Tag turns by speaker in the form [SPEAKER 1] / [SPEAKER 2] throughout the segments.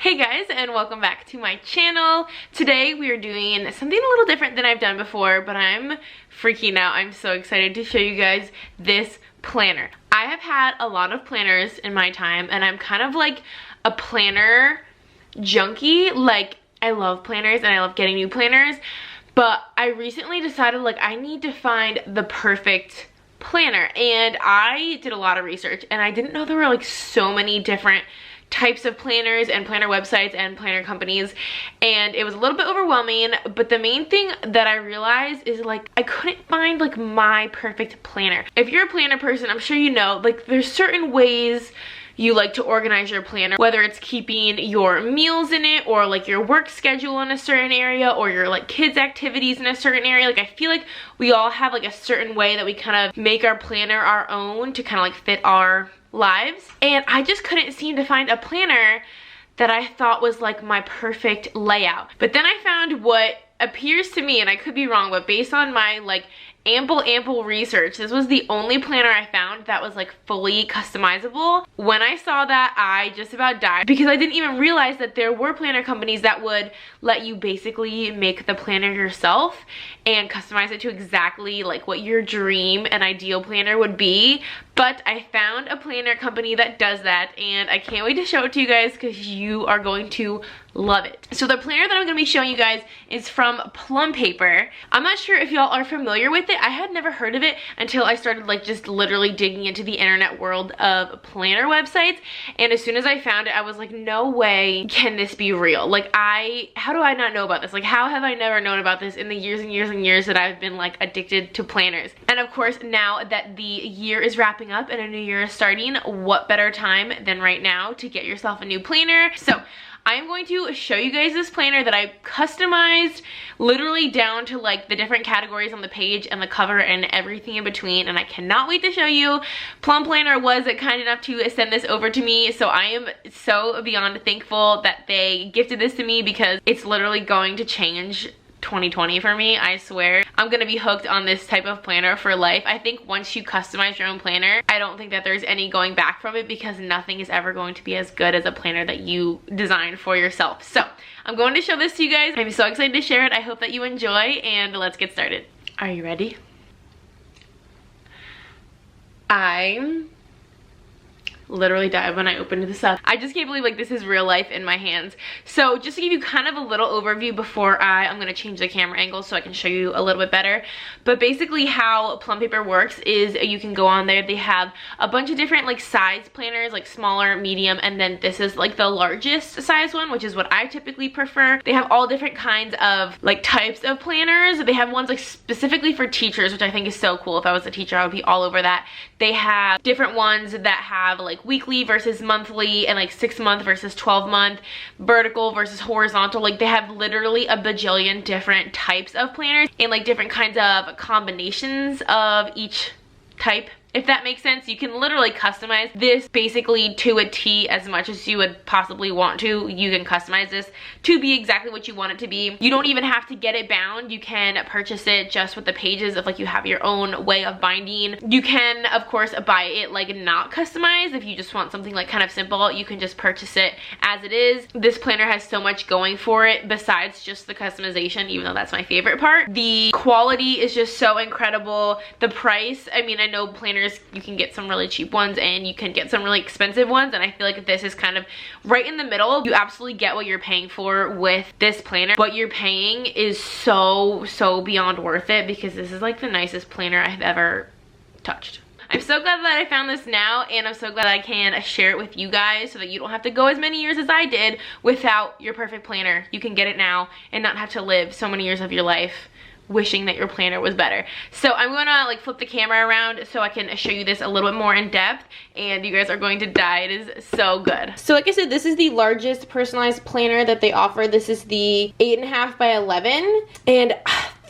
[SPEAKER 1] Hey guys, and welcome back to my channel. Today we are doing something a little different than I've done before, but I'm freaking out. I'm so excited to show you guys this planner. I have had a lot of planners in my time, and I'm kind of like a planner junkie. Like, I love planners and I love getting new planners, but I recently decided like I need to find the perfect planner, and I did a lot of research, and I didn't know there were like so many different types of planners and planner websites and planner companies, and it was a little bit overwhelming. But the main thing that I realized is like I couldn't find like my perfect planner. If you're a planner person, I'm sure you know like there's certain ways you like to organize your planner, whether it's keeping your meals in it, or like your work schedule in a certain area, or your like kids activities in a certain area. Like I feel like we all have like a certain way that we kind of make our planner our own to kind of like fit our lives, and I just couldn't seem to find a planner that I thought was like my perfect layout. But then I found what appears to me, and I could be wrong, but based on my like ample research, this was the only planner I found that was like fully customizable. When I saw that, I just about died, because I didn't even realize that there were planner companies that would let you basically make the planner yourself and customize it to exactly like what your dream and ideal planner would be. But I found a planner company that does that, and I can't wait to show it to you guys because you are going to love it. So the planner that I'm going to be showing you guys is from Plum Paper. I'm not sure if y'all are familiar with it. I had never heard of it until I started like just literally digging into the internet world of planner websites, and as soon as I found it, I was like, no way can this be real. Like how do I not know about this? Like, how have I never known about this in the years and years and years that I've been like addicted to planners? And of course, now that the year is wrapping up and a new year is starting, what better time than right now to get yourself a new planner? So I am going to show you guys this planner that I customized literally down to like the different categories on the page and the cover and everything in between, and I cannot wait to show you. Plum Planner was kind enough to send this over to me, so I am so beyond thankful that they gifted this to me, because it's literally going to change 2020 for me. I swear I'm gonna be hooked on this type of planner for life. I think once you customize your own planner, I don't think that there's any going back from it, because nothing is ever going to be as good as a planner that you design for yourself. So I'm going to show this to you guys. I'm so excited to share it. I hope that you enjoy, and let's get started. Are you ready? I literally died when I opened this up. I just can't believe like this is real life in my hands. So just to give you kind of a little overview before I'm gonna change the camera angle so I can show you a little bit better. But basically how Plum Paper works is you can go on there. They have a bunch of different like size planners, like smaller, medium, and then this is like the largest size one, which is what I typically prefer. They have all different kinds of like types of planners. They have ones like specifically for teachers, which I think is so cool. If I was a teacher, I would be all over that. They have different ones that have like weekly versus monthly, and like 6-month versus 12-month, vertical versus horizontal. Like they have literally a bajillion different types of planners and like different kinds of combinations of each type, if that makes sense. You can literally customize this basically to a T as much as you would possibly want to. You can customize this to be exactly what you want it to be. You don't even have to get it bound. You can purchase it just with the pages if like you have your own way of binding. You can of course buy it like not customized. If you just want something like kind of simple, you can just purchase it as it is. This planner has so much going for it besides just the customization, even though that's my favorite part. The quality is just so incredible. The price, I mean, I know planners, you can get some really cheap ones and you can get some really expensive ones, and I feel like this is kind of right in the middle. You absolutely get what you're paying for with this planner. What you're paying is so beyond worth it, because this is like the nicest planner I've ever touched. I'm so glad that I found this now, and I'm so glad I can share it with you guys so that you don't have to go as many years as I did without your perfect planner. You can get it now and not have to live so many years of your life wishing that your planner was better. So I'm gonna like flip the camera around so I can show you this a little bit more in depth, and you guys are going to die. It is so good. So like I said, this is the largest personalized planner that they offer. This is the 8.5 by 11, and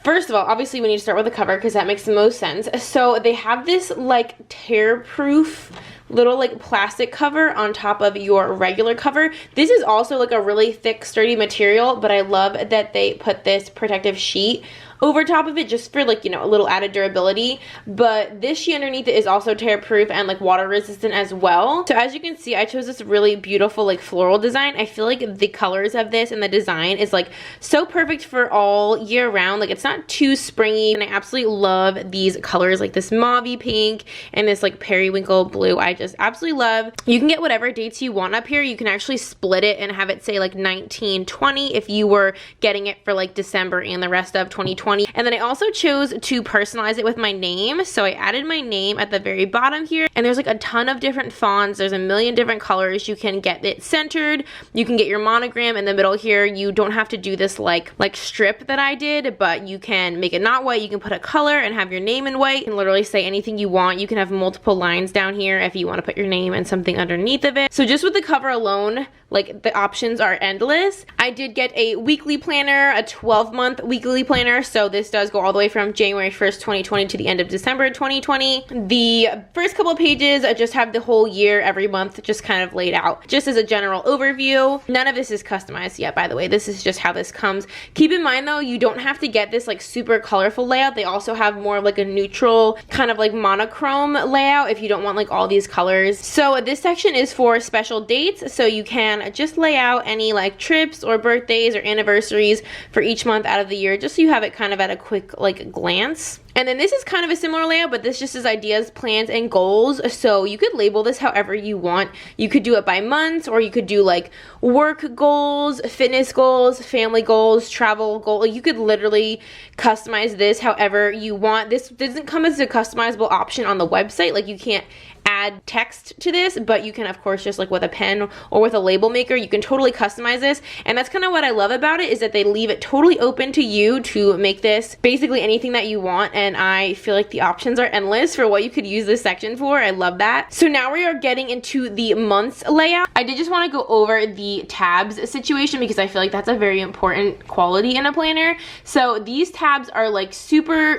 [SPEAKER 1] first of all, obviously we need to start with the cover because that makes the most sense. So they have this like tear-proof little like plastic cover on top of your regular cover. This is also like a really thick, sturdy material, but I love that they put this protective sheet over top of it just for like, you know, a little added durability. But this sheet underneath it is also tear proof and like water resistant as well. So as you can see, I chose this really beautiful like floral design. I feel like the colors of this and the design is like so perfect for all year round. Like it's not too springy, and I absolutely love these colors, like this mauvey pink and this like periwinkle blue. I just absolutely love. You can get whatever dates you want up here. You can actually split it and have it say like 1920 if you were getting it for like December and the rest of 2020. And then I also chose to personalize it with my name. So I added my name at the very bottom here, and there's like a ton of different fonts. There's a million different colors. You can get it centered. You can get your monogram in the middle here. You don't have to do this like strip that I did, but you can make it not white. You can put a color and have your name in white and literally say anything you want. You can have multiple lines down here if you want to put your name and something underneath of it. So just with the cover alone, like the options are endless. I did get a weekly planner, a 12-month weekly planner. So this does go all the way from January 1st, 2020 to the end of December 2020. The first couple of pages just have the whole year every month just kind of laid out just as a general overview. None of this is customized yet, by the way. This is just how this comes. Keep in mind though, you don't have to get this like super colorful layout. They also have more of like a neutral kind of like monochrome layout if you don't want like all these colors. So this section is for special dates. So you can just lay out any like trips or birthdays or anniversaries for each month out of the year, just so you have it kind of at a quick like glance. And then this is kind of a similar layout, but this just is ideas, plans, and goals. So you could label this however you want. You could do it by months, or you could do like work goals, fitness goals, family goals, travel goals. You could literally customize this however you want. This doesn't come as a customizable option on the website. Like you can't add text to this, but you can of course just like with a pen or with a label maker, you can totally customize this. And that's kind of what I love about it, is that they leave it totally open to you to make this basically anything that you want. And I feel like the options are endless for what you could use this section for. I love that. So now we are getting into the months layout. I did just want to go over the tabs situation because I feel like that's a very important quality in a planner. So these tabs are like super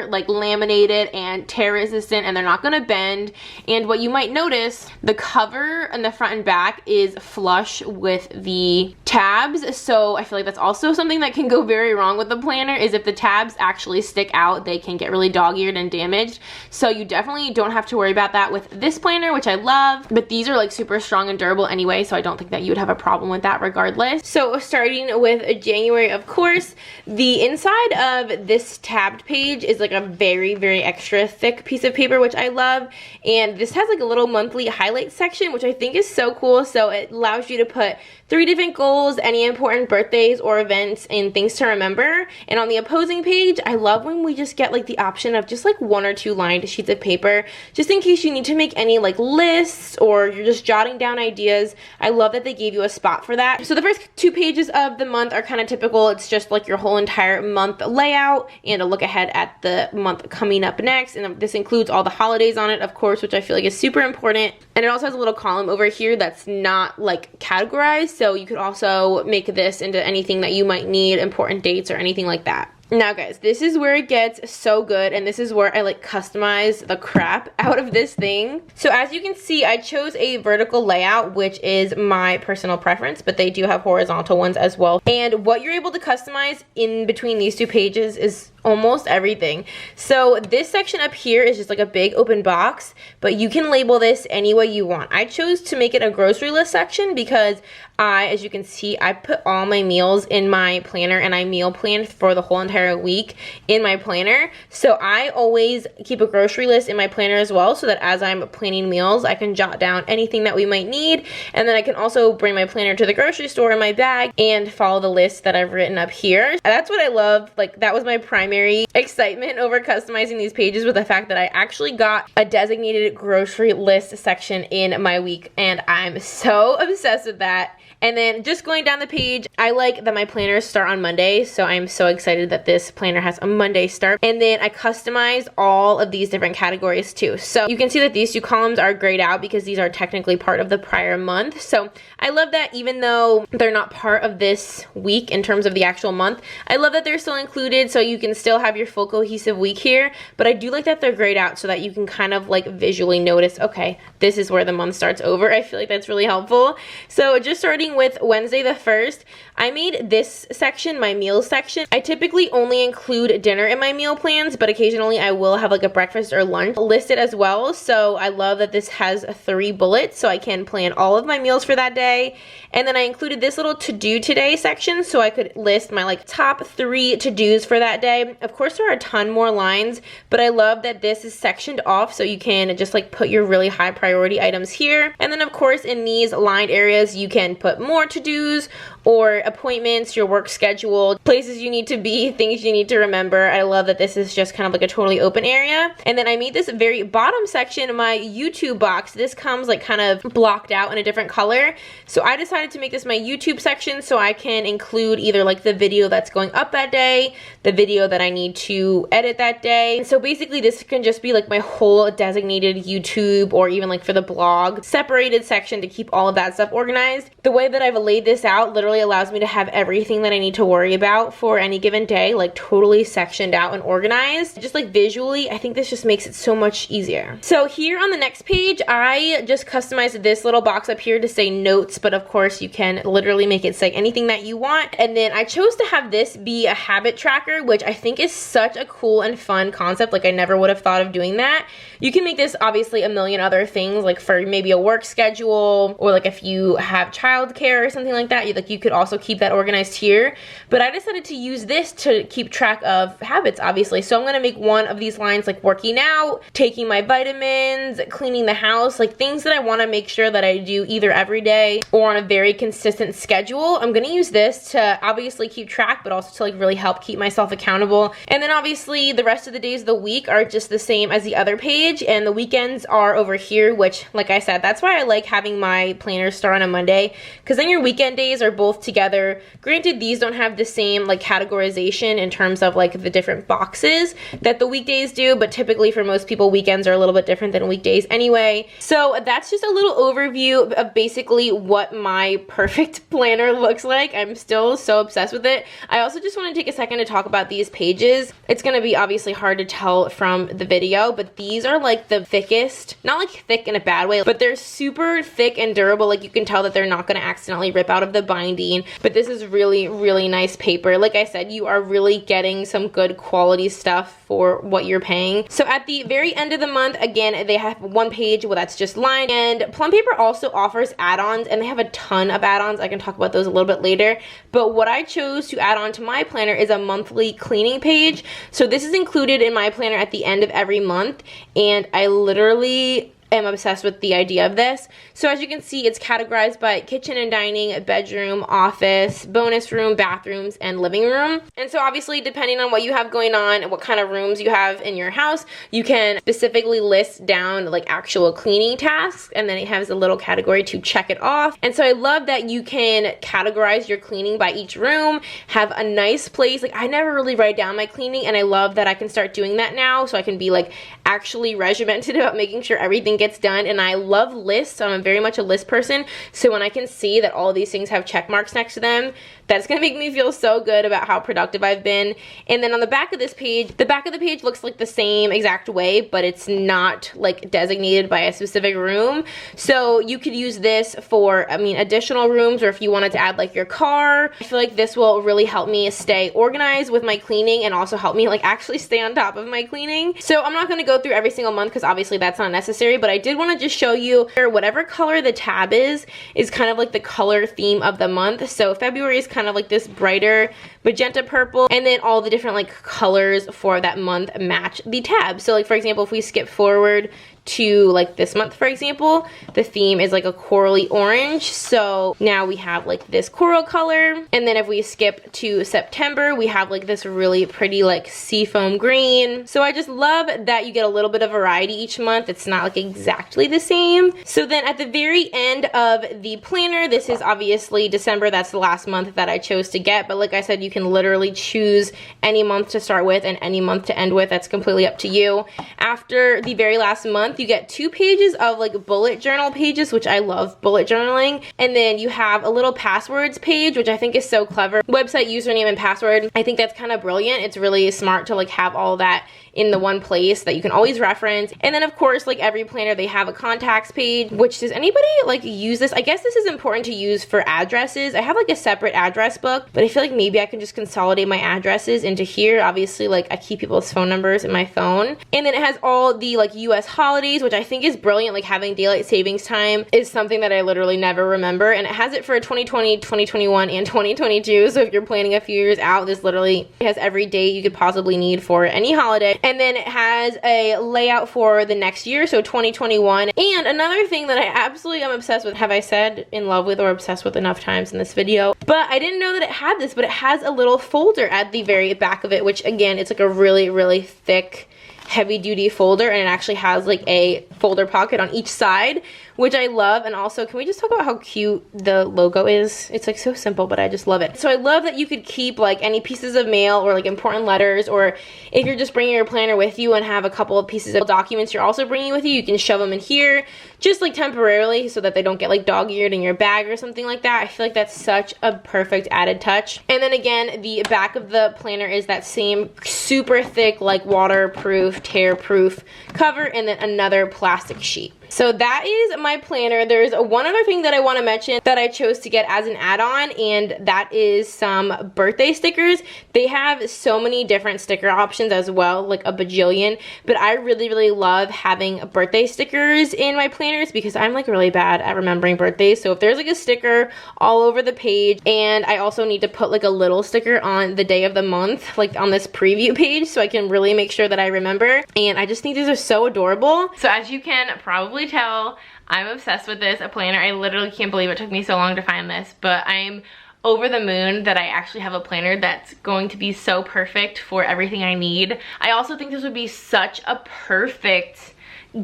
[SPEAKER 1] like laminated and tear resistant, and they're not going to bend. And what you might notice, the cover and the front and back is flush with the tabs. So I feel like that's also something that can go very wrong with the planner, is if the tabs actually stick out, they can get really dog-eared and damaged. So you definitely don't have to worry about that with this planner, which I love. But these are like super strong and durable anyway, so I don't think that you would have a problem with that regardless. So starting with January, of course, the inside of this tabbed page is like a very extra thick piece of paper, which I love. And this has like a little monthly highlight section, which I think is so cool. So it allows you to put 3 different goals, any important birthdays or events, and things to remember. And on the opposing page, I love when we just get like the option of just like 1 or 2 lined sheets of paper, just in case you need to make any like lists or you're just jotting down ideas. I love that they gave you a spot for that. So the first 2 pages of the month are kind of typical. It's just like your whole entire month layout and a look ahead at the month coming up next. And this includes all the holidays on it, of course, which I feel like is super important. And it also has a little column over here that's not like categorized, so you could also make this into anything that you might need, important dates or anything like that. Now guys, this is where it gets so good, and this is where I like customize the crap out of this thing. So as you can see, I chose a vertical layout, which is my personal preference, but they do have horizontal ones as well. And what you're able to customize in between these 2 pages is almost everything. So this section up here is just like a big open box, but you can label this any way you want. I chose to make it a grocery list section because as you can see, I put all my meals in my planner, and I meal plan for the whole entire week in my planner. So I always keep a grocery list in my planner as well, so that as I'm planning meals, I can jot down anything that we might need, and then I can also bring my planner to the grocery store in my bag and follow the list that I've written up here. That's what I love. Like, that was my primary excitement over customizing these pages, with the fact that I actually got a designated grocery list section in my week, and I'm so obsessed with that. And then just going down the page, I like that my planners start on Monday, so I'm so excited that this planner has a Monday start. And then I customize all of these different categories too. So you can see that these 2 columns are grayed out because these are technically part of the prior month. So I love that even though they're not part of this week in terms of the actual month, I love that they're still included, so you can still have your full cohesive week here, but I do like that they're grayed out so that you can kind of like visually notice, okay, this is where the month starts over. I feel like that's really helpful. So just starting with Wednesday the 1st, I made this section my meals section. I typically only include dinner in my meal plans, but occasionally I will have like a breakfast or lunch listed as well. So I love that this has 3 bullets so I can plan all of my meals for that day. And then I included this little to-do today section so I could list my like top 3 to-dos for that day. Of course, there are a ton more lines, but I love that this is sectioned off so you can just like put your really high priority items here. And then of course in these lined areas you can put more to-dos or appointments, your work schedule, places you need to be, things you need to remember. I love that this is just kind of like a totally open area. And then I made this very bottom section my YouTube box. This comes like kind of blocked out in a different color. So I decided to make this my YouTube section so I can include either like the video that's going up that day, the video that I need to edit that day. And so basically this can just be like my whole designated YouTube or even like for the blog separated section to keep all of that stuff organized. The way that I've laid this out literally allows me to have everything that I need to worry about for any given day like totally sectioned out and organized. Just like visually, I think this just makes it so much easier. So here on the next page, I just customized this little box up here to say notes, but of course you can literally make it say anything that you want. And then I chose to have this be a habit tracker, which I think is such a cool and fun concept. Like I never would have thought of doing that. You can make this obviously a million other things, like for maybe a work schedule, or like if you have childcare or something like that, you could also keep that organized here. But I decided to use this to keep track of habits, obviously. So I'm gonna make one of these lines like working out, taking my vitamins, cleaning the house, like things that I wanna make sure that I do either every day or on a very consistent schedule. I'm gonna use this to obviously keep track, but also to like really help keep myself accountable. And then obviously the rest of the days of the week are just the same as the other page, and the weekends are over here, which like I said, that's why I like having my planner start on a Monday, because then your weekend days are both together. Granted, these don't have the same like categorization in terms of like the different boxes that the weekdays do, but typically for most people weekends are a little bit different than weekdays anyway. So that's just a little overview of basically what my perfect planner looks like. I'm still so obsessed with it. I also just want to take a second to talk about these pages. It's going to be obviously hard to tell from the video, but these are like the thickest, not like thick in a bad way, but they're super thick and durable. Like you can tell that they're not going to accidentally rip out of the binding, but this is really, really nice paper. Like I said, you are really getting some good quality stuff for what you're paying. So at the very end of the month, again, they have one page where that's just lined, and Plum Paper also offers add-ons, and they have a ton of add-ons. I can talk about those a little bit later, but what I chose to add on to my planner is a monthly cleaning page. So this is included in my planner at the end of every month, and I literally am obsessed with the idea of this. So as you can see, it's categorized by kitchen and dining, bedroom, office, bonus room, bathrooms, and living room. And so obviously, depending on what you have going on and what kind of rooms you have in your house, you can specifically list down like actual cleaning tasks, and then it has a little category to check it off. And so I love that you can categorize your cleaning by each room, have a nice place. Like I never really write down my cleaning, and I love that I can start doing that now, so I can be like actually regimented about making sure everything gets done. And I love lists. I'm very much a list person, so when I can see that all these things have check marks next to them, that's gonna make me feel so good about how productive I've been. And then on the back of this page, the back of the page looks like the same exact way, but it's not like designated by a specific room. So you could use this for, I mean, additional rooms, or if you wanted to add like your car. I feel like this will really help me stay organized with my cleaning and also help me like actually stay on top of my cleaning. So I'm not gonna go through every single month because obviously that's not necessary, but I did want to just show you whatever color the tab is kind of like the color theme of the month. So February is kind of like this brighter magenta purple, and then all the different like colors for that month match the tab. So like for example, if we skip forward to like this month, for example, the theme is like a corally orange. So now we have like this coral color. And then if we skip to September, we have like this really pretty like seafoam green. So I just love that you get a little bit of variety each month. It's not like exactly the same. So then at the very end of the planner, this is obviously December. That's the last month that I chose to get. But like I said, you can literally choose any month to start with and any month to end with. That's completely up to you. After the very last month, you get 2 pages of like bullet journal pages, which I love bullet journaling. And then you have a little passwords page, which I think is so clever. Website username and password. I think that's kind of brilliant. It's really smart to like have all that in the one place that you can always reference. And then of course, like every planner, they have a contacts page, which does anybody like use this? I guess this is important to use for addresses. I have like a separate address book, but I feel like maybe I can just consolidate my addresses into here. Obviously, like I keep people's phone numbers in my phone. And then it has all the like US holidays, which I think is brilliant. Like having daylight savings time is something that I literally never remember. And it has it for 2020, 2021, and 2022. So if you're planning a few years out, this literally has every date you could possibly need for any holiday. And then it has a layout for the next year, so 2021. And another thing that I absolutely am obsessed with, have I said in love with or obsessed with enough times in this video, but I didn't know that it had this, but it has a little folder at the very back of it, which again, it's like a really, really thick, heavy duty folder, and it actually has like a folder pocket on each side, which I love. And also, can we just talk about how cute the logo is? It's like so simple, but I just love it. So I love that you could keep like any pieces of mail or like important letters, or if you're just bringing your planner with you and have a couple of pieces of documents you're also bringing with you, you can shove them in here just like temporarily so that they don't get like dog-eared in your bag or something like that. I feel like that's such a perfect added touch. And then again, the back of the planner is that same super thick, like waterproof, tear-proof cover, and then another plastic sheet. So that is my planner. There's one other thing that I want to mention that I chose to get as an add-on, and that is some birthday stickers. They have so many different sticker options as well, like a bajillion, but I really, really love having birthday stickers in my planners because I'm like really bad at remembering birthdays. So if there's like a sticker all over the page, and I also need to put like a little sticker on the day of the month, like on this preview page, so I can really make sure that I remember. And I just think these are so adorable. So as you can probably tell, I'm obsessed with this planner. I literally can't believe it took me so long to find this, but I'm over the moon that I actually have a planner that's going to be so perfect for everything I need. I also think this would be such a perfect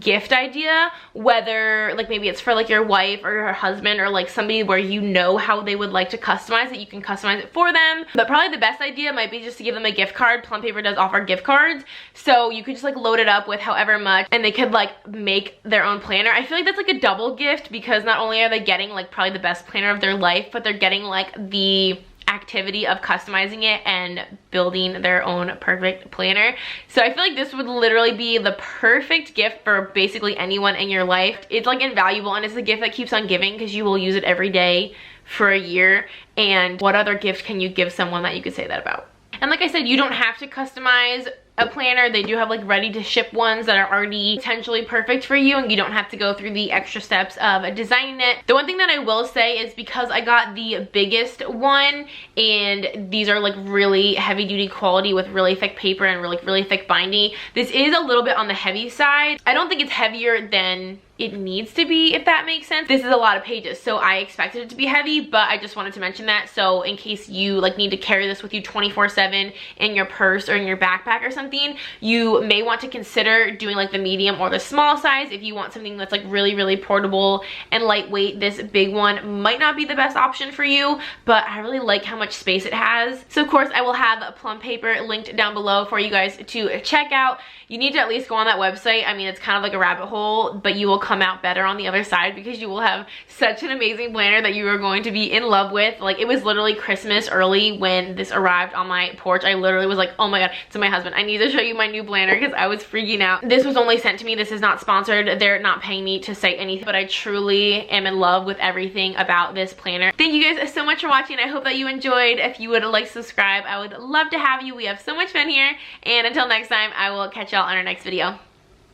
[SPEAKER 1] gift idea, whether like maybe it's for like your wife or your husband, or like somebody where you know how they would like to customize it, you can customize it for them. But probably the best idea might be just to give them a gift card. Plum Paper does offer gift cards, so you could just like load it up with however much, and they could like make their own planner. I feel like that's like a double gift, because not only are they getting like probably the best planner of their life, but they're getting like the activity of customizing it and building their own perfect planner. So I feel like this would literally be the perfect gift for basically anyone in your life. It's like invaluable, and it's a gift that keeps on giving because you will use it every day for a year. And what other gift can you give someone that you could say that about? And like I said, you don't have to customize a planner. They do have like ready to ship ones that are already potentially perfect for you, and you don't have to go through the extra steps of designing it. The one thing that I will say is, because I got the biggest one, and these are like really heavy duty quality with really thick paper and really thick binding, this is a little bit on the heavy side. I don't think it's heavier than it needs to be, if that makes sense. This is a lot of pages, so I expected it to be heavy, but I just wanted to mention that. So in case you like need to carry this with you 24/7 in your purse or in your backpack or something, you may want to consider doing like the medium or the small size. If you want something that's like really portable and lightweight, this big one might not be the best option for you, but I really like how much space it has. So of course I will have a Plum Paper linked down below for you guys to check out. You need to at least go on that website. I mean, it's kind of like a rabbit hole, but you will come out better on the other side, because you will have such an amazing planner that you are going to be in love with. Like, it was literally Christmas early when this arrived on my porch. I literally was like, oh my god, to my husband, I need to show you my new planner, because I was freaking out. This was only sent to me. This is not sponsored. They're not paying me to say anything, but I truly am in love with everything about this planner. Thank you guys so much for watching. I hope that you enjoyed. If you would like, subscribe, I would love to have you. We have so much fun here, and until next time, I will catch y'all on our next video.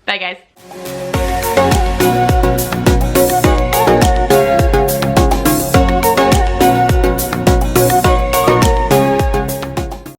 [SPEAKER 1] Bye guys.